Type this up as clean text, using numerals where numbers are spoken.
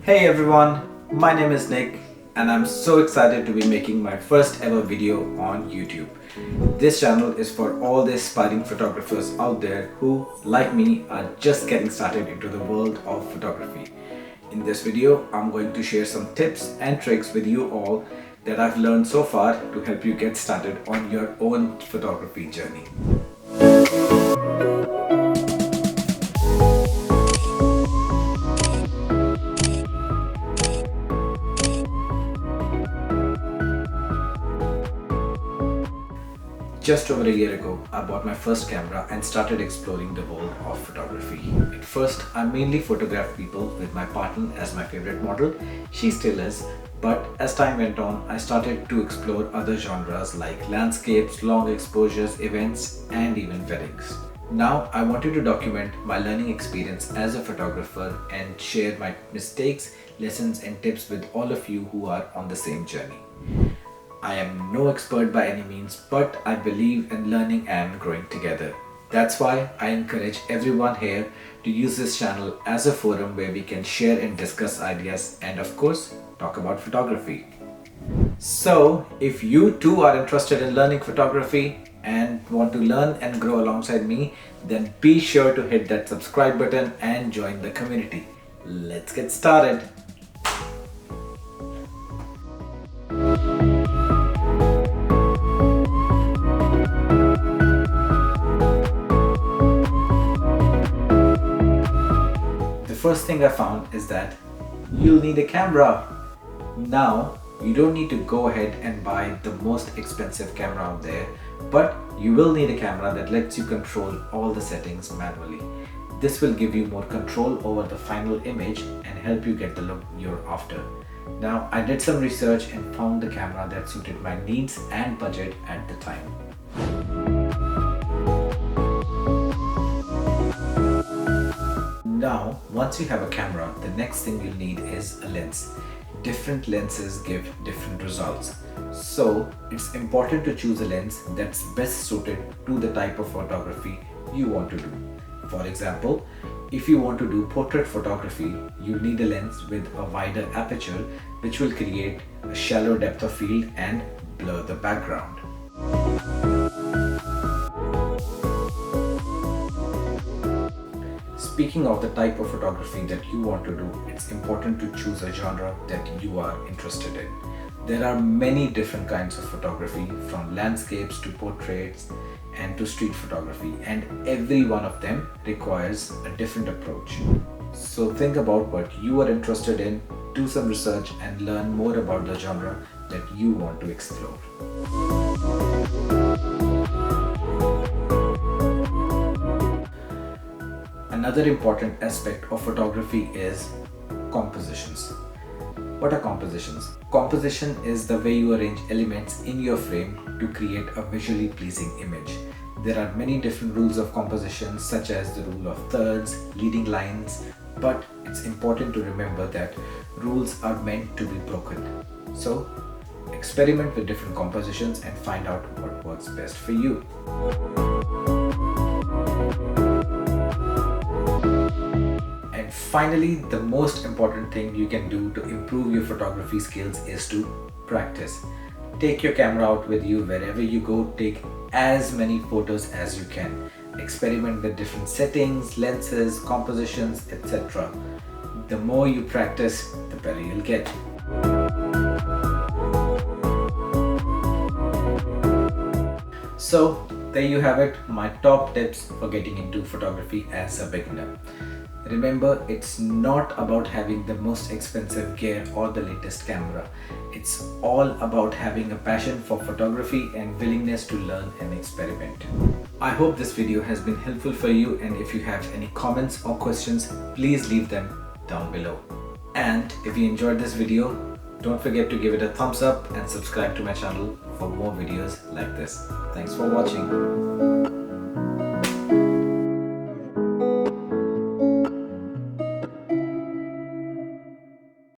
Hey everyone, my name is Nick and I'm so excited to be making my first ever video on YouTube. This channel is for all the aspiring photographers out there who, like me, are just getting started into the world of photography. In this video, I'm going to share some tips and tricks with you all that I've learned so far to help you get started on your own photography journey. Just over a year ago, I bought my first camera and started exploring the world of photography. At first, I mainly photographed people with my partner as my favorite model. She still is, but as time went on, I started to explore other genres like landscapes, long exposures, events, and even weddings. Now, I wanted to document my learning experience as a photographer and share my mistakes, lessons, and tips with all of you who are on the same journey. I am no expert by any means, but I believe in learning and growing together. That's why I encourage everyone here to use this channel as a forum where we can share and discuss ideas and, of course, talk about photography. So, if you too are interested in learning photography and want to learn and grow alongside me, then be sure to hit that subscribe button and join the community. Let's get started. The first thing I found is that you'll need a camera. Now, you don't need to go ahead and buy the most expensive camera out there, but you will need a camera that lets you control all the settings manually. This will give you more control over the final image and help you get the look you're after. Now, I did some research and found the camera that suited my needs and budget at the time. Now, once you have a camera, the next thing you'll need is a lens. Different lenses give different results. So, it's important to choose a lens that's best suited to the type of photography you want to do. For example, if you want to do portrait photography, you'll need a lens with a wider aperture which will create a shallow depth of field and blur the background. Speaking of the type of photography that you want to do, it's important to choose a genre that you are interested in. There are many different kinds of photography, from landscapes to portraits and to street photography, and every one of them requires a different approach. So think about what you are interested in, do some research and learn more about the genre that you want to explore. Another important aspect of photography is compositions. What are compositions? Composition is the way you arrange elements in your frame to create a visually pleasing image. There are many different rules of composition, such as the rule of thirds, leading lines, but it's important to remember that rules are meant to be broken. So, experiment with different compositions and find out what works best for you. Finally, the most important thing you can do to improve your photography skills is to practice. Take your camera out with you wherever you go, take as many photos as you can. Experiment with different settings, lenses, compositions, etc. The more you practice, the better you'll get. So, there you have it, my top tips for getting into photography as a beginner. Remember, it's not about having the most expensive gear or the latest camera. It's all about having a passion for photography and willingness to learn and experiment. I hope this video has been helpful for you, and if you have any comments or questions, please leave them down below. And if you enjoyed this video, don't forget to give it a thumbs up and subscribe to my channel for more videos like this. Thanks for watching.